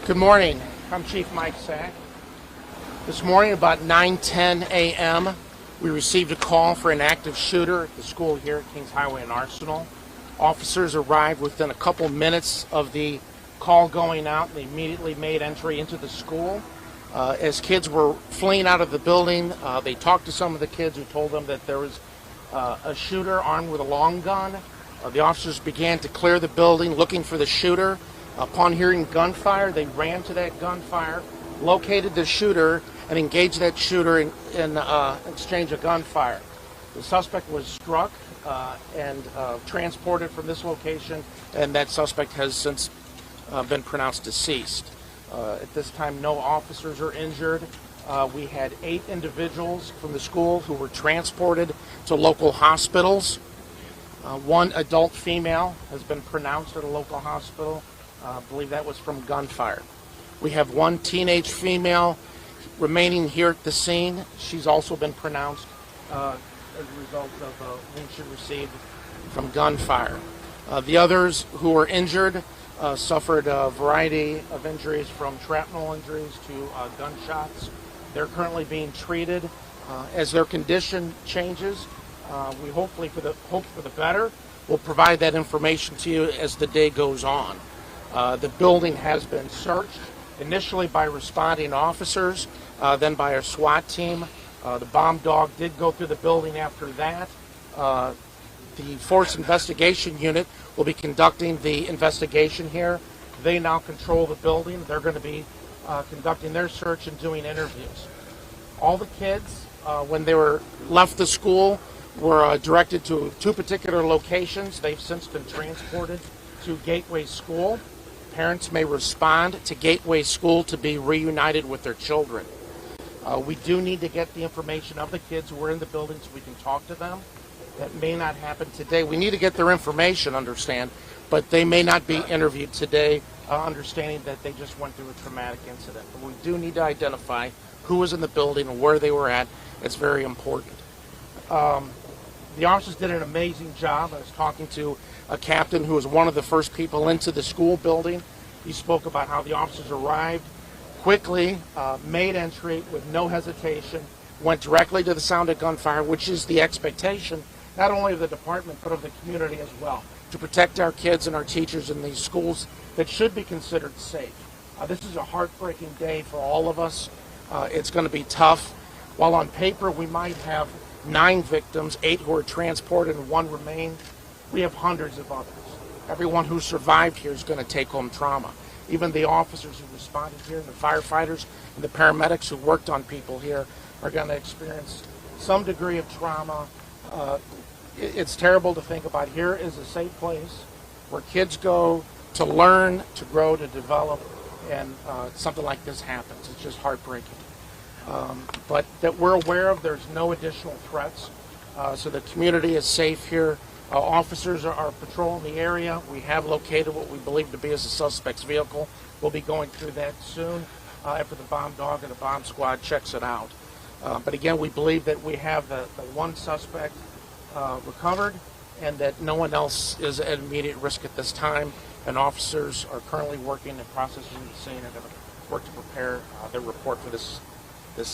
Good morning. I'm Chief Mike Sack. This morning about 9:10 a.m. we received a call for an active shooter at the school here at Kings Highway and Arsenal. Officers arrived within a couple minutes of the call going out. They immediately made entry into the school. As kids were fleeing out of the building, they talked to some of the kids who told them that there was a shooter armed with a long gun. The officers began to clear the building looking for the shooter. Upon hearing gunfire, they ran to that gunfire, located the shooter, and engaged that shooter in exchange of gunfire. The suspect was struck and transported from this location, and that suspect has since been pronounced deceased. At this time, no officers are injured. We had 8 individuals from the school who were transported to local hospitals. One adult female has been pronounced at a local hospital. I believe that was from gunfire. We have one teenage female remaining here at the scene. She's also been pronounced as a result of a wound she received from gunfire. The others who were injured suffered a variety of injuries, from shrapnel injuries to gunshots. They're currently being treated. As their condition changes, we hope for the better. We'll provide that information to you as the day goes on. The building has been searched, initially by responding officers, then by our SWAT team. The bomb dog did go through the building after that. The Force Investigation Unit will be conducting the investigation here. They now control the building. They're going to be conducting their search and doing interviews. All the kids, when they were left the school, were directed to 2 particular locations. They've since been transported to Gateway School. Parents may respond to Gateway School to be reunited with their children. We do need to get the information of the kids who were in the building so we can talk to them. That may not happen today. We need to get their information, understand, but they may not be interviewed today, understanding that they just went through a traumatic incident. But we do need to identify who was in the building and where they were at. It's very important. The officers did an amazing job. I was talking to a captain who was one of the first people into the school building. He spoke about how the officers arrived quickly, made entry with no hesitation, went directly to the sound of gunfire, which is the expectation not only of the department but of the community as well, to protect our kids and our teachers in these schools that should be considered safe. This is a heartbreaking day for all of us. It's going to be tough. While on paper we might have 9 victims, 8 who were transported and 1 remained, we have hundreds of others. Everyone who survived here is going to take home trauma. Even the officers who responded here, and the firefighters and the paramedics who worked on people here are going to experience some degree of trauma. It's terrible to think about. Here is a safe place where kids go to learn, to grow, to develop, and something like this happens. It's just heartbreaking. But that we're aware of, there's no additional threats. So the community is safe here. Officers are patrolling the area. We have located what we believe to be as a suspect's vehicle. We'll be going through that soon after the bomb dog and the bomb squad checks it out. But again, we believe that we have the 1 suspect recovered and that no one else is at immediate risk at this time. And officers are currently working and processing the scene and going to work to prepare their report for this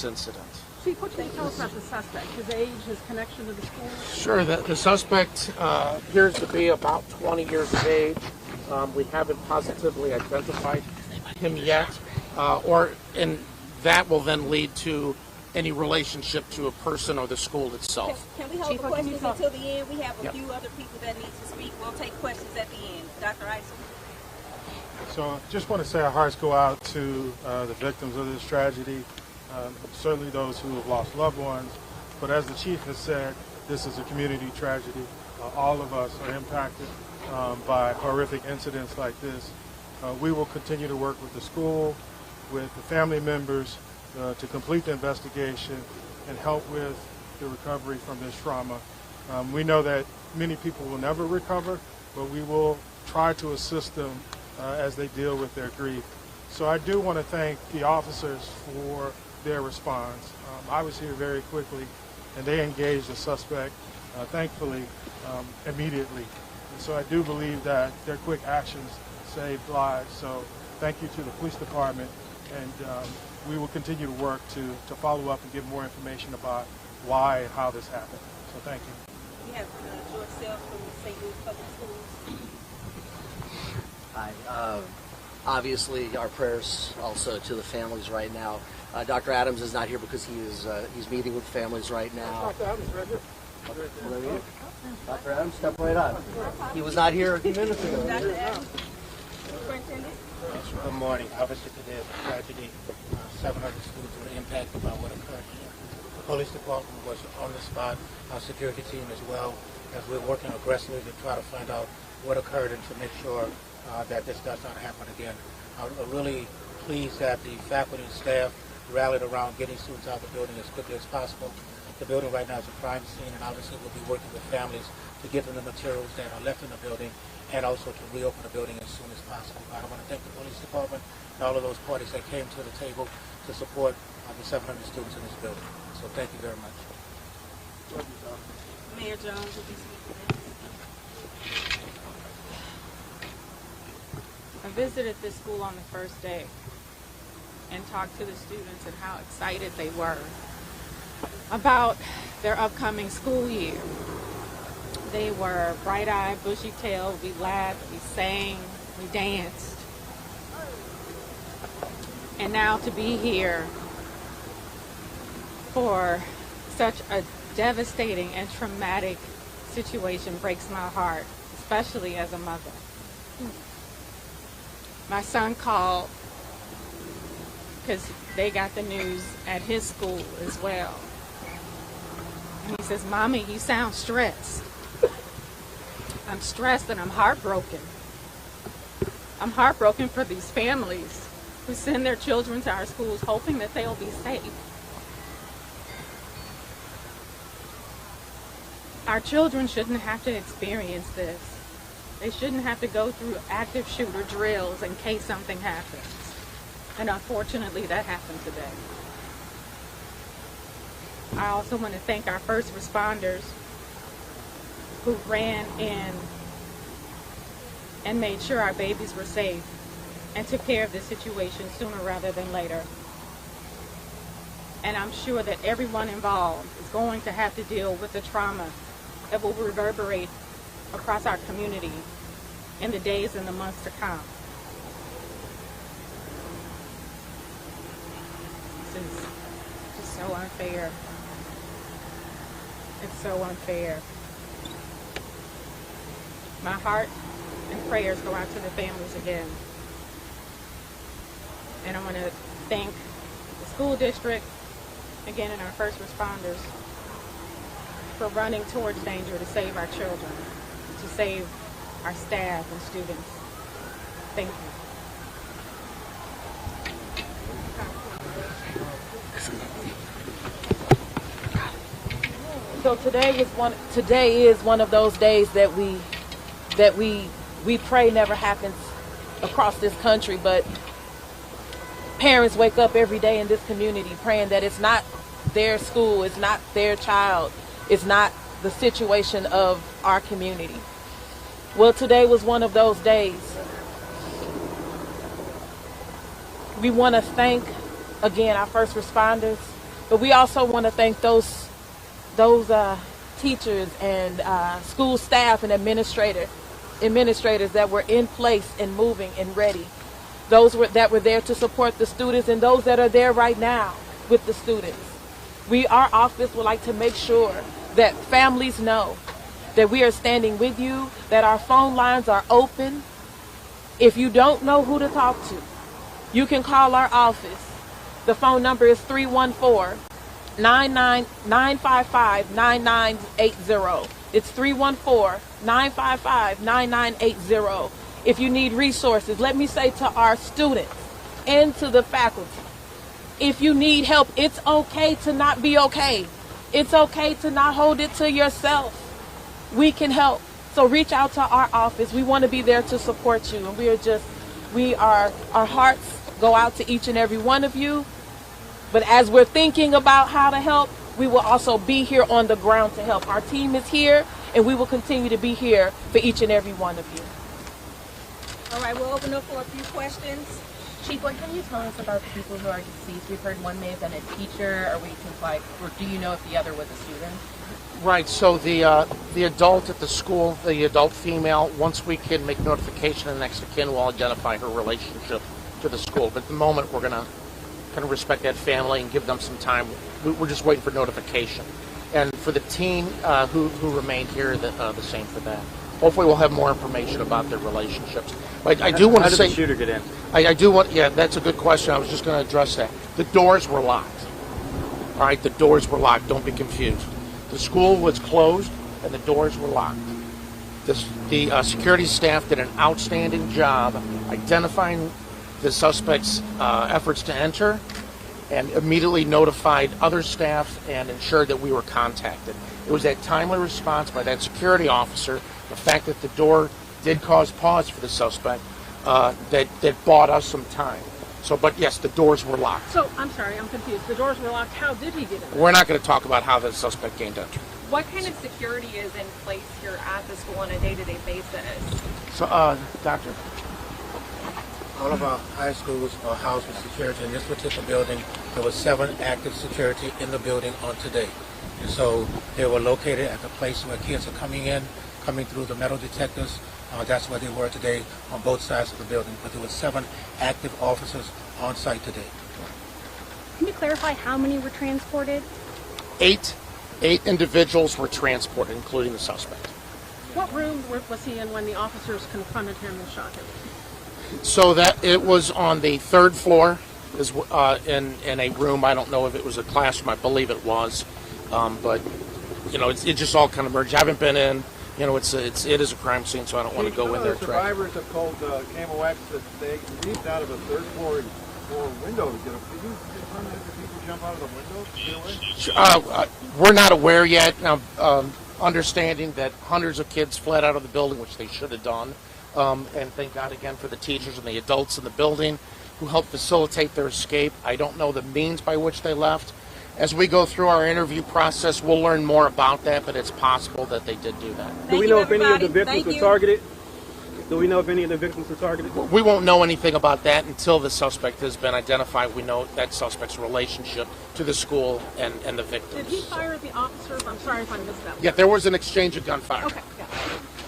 incident. Chief, what can you tell us about the suspect? His age, his connection to the school? Sure. The suspect appears to be about 20 years of age. We haven't positively identified him yet, and that will then lead to any relationship to a person or the school itself. Can we hold the questions until the end? We have a few other people that need to speak. We'll take questions at the end. Dr. Isom. So just want to say our hearts go out to the victims of this tragedy. Certainly those who have lost loved ones, but as the chief has said, this is a community tragedy. All of us are impacted by horrific incidents like this. We will continue to work with the school, with the family members to complete the investigation and help with the recovery from this trauma. We know that many people will never recover, but we will try to assist them as they deal with their grief. So I do want to thank the officers for their response. I was here very quickly, and they engaged the suspect, thankfully, immediately. And so I do believe that their quick actions saved lives. So Thank you to the police department, and we will continue to work to follow up and give more information about why and how this happened. So thank you. We have George Sells from the St. Louis Public Schools. Hi. Obviously, our prayers also to the families right now. Dr. Adams is not here because he's meeting with families right now. Dr. Adams, right here. Well, there he is. Dr. Adams, step right up. He was not here a few minutes ago. Dr. Adams, Superintendent. Good morning. Obviously, today is a tragedy. 700 students were impacted by what occurred here. The police department was on the spot, our security team as well, as we're working aggressively to try to find out what occurred and to make sure that this does not happen again. I'm really pleased that the faculty and staff rallied around getting students out of the building as quickly as possible. The building right now is a crime scene, and obviously we'll be working with families to give them the materials that are left in the building and also to reopen the building as soon as possible. I want to thank the police department and all of those parties that came to the table to support the 700 students in this building. So thank you very much. Mayor Jones will be speaking next. I visited this school on the first day and talked to the students and how excited they were about their upcoming school year. They were bright-eyed, bushy-tailed. We laughed, we sang, we danced. And now to be here for such a devastating and traumatic situation breaks my heart, especially as a mother. My son called because they got the news at his school as well. And he says, "Mommy, you sound stressed." I'm stressed and I'm heartbroken. I'm heartbroken for these families who send their children to our schools hoping that they'll be safe. Our children shouldn't have to experience this. They shouldn't have to go through active shooter drills in case something happens. And unfortunately, that happened today. I also want to thank our first responders who ran in and made sure our babies were safe and took care of the situation sooner rather than later. And I'm sure that everyone involved is going to have to deal with the trauma that will reverberate across our community in the days and the months to come. This is just so unfair. It's so unfair. My heart and prayers go out to the families again. And I want to thank the school district, again, and our first responders for running towards danger to save our children, to save our staff and students. Thank you. So today is one of those days that we pray never happens across this country, but parents wake up every day in this community praying that it's not their school, it's not their child, it's not the situation of our community. Well, today was one of those days. We want to thank, again, our first responders, but we also want to thank those teachers and school staff and administrators that were in place and moving and ready. Those that were there to support the students and those that are there right now with the students. Our office would like to make sure that families know that we are standing with you, that our phone lines are open. If you don't know who to talk to, you can call our office. The phone number is 314-955-9980. It's 314-955-9980. If you need resources, let me say to our students and to the faculty, if you need help, it's okay to not be okay. It's okay to not hold it to yourself. We can help. So reach out to our office. We want to be there to support you. And our hearts go out to each and every one of you. But as we're thinking about how to help, we will also be here on the ground to help. Our team is here, and we will continue to be here for each and every one of you. All right, we'll open up for a few questions. Chief, what can you tell us about the people who are deceased? We've heard one may have been a teacher. Are we like, or do you know if the other was a student? Right, so the adult at the school, the adult female, once we can make notification of the next of kin, will identify her relationship to the school. But at the moment, we're going to kind of respect that family and give them some time. We're just waiting for notification. And for the teen who remained here, the same for that. Hopefully we'll have more information about their relationships. But I do want to say... How did the shooter get in? I do want... Yeah, that's a good question. I was just going to address that. The doors were locked. All right, the doors were locked. Don't be confused. The school was closed and the doors were locked. The security staff did an outstanding job identifying the suspect's efforts to enter and immediately notified other staff and ensured that we were contacted. It was that timely response by that security officer, the fact that the door did cause pause for the suspect, that bought us some time. So, but yes, the doors were locked. So, I'm sorry, I'm confused. The doors were locked. How did he get in? We're not going to talk about how the suspect gained entry. What kind of security is in place here at the school on a day-to-day basis? So, Doctor? All of our high schools are housed with security. In this particular building, there was 7 active security in the building on today. And so they were located at the place where kids are coming through the metal detectors. That's where they were today on both sides of the building. But there were 7 active officers on site today. Can you clarify how many were transported? 8 individuals were transported, including the suspect. What room was he in when the officers confronted him and shot him? So that it was on the 3rd floor, is in a room. I don't know if it was a classroom. I believe it was, but you know, it just all kind of merged. I haven't been in. You know, it is a crime scene, so I don't want to go in there. The survivors have called Camo X that they leaped out of a 3rd floor window to get up. Did you confirm that the people jump out of the window to get away? We're not aware yet. Now, understanding that hundreds of kids fled out of the building, which they should have done, and thank God again for the teachers and the adults in the building who helped facilitate their escape. I don't know the means by which they left. As we go through our interview process, we'll learn more about that, but it's possible that they did do that. Do we know if any of the victims were targeted? Do we know if any of the victims were targeted? We won't know anything about that until the suspect has been identified. We know that suspect's relationship to the school and the victims. Did he fire at the officers? I'm sorry if I missed that. Yeah, there was an exchange of gunfire. Okay, yeah.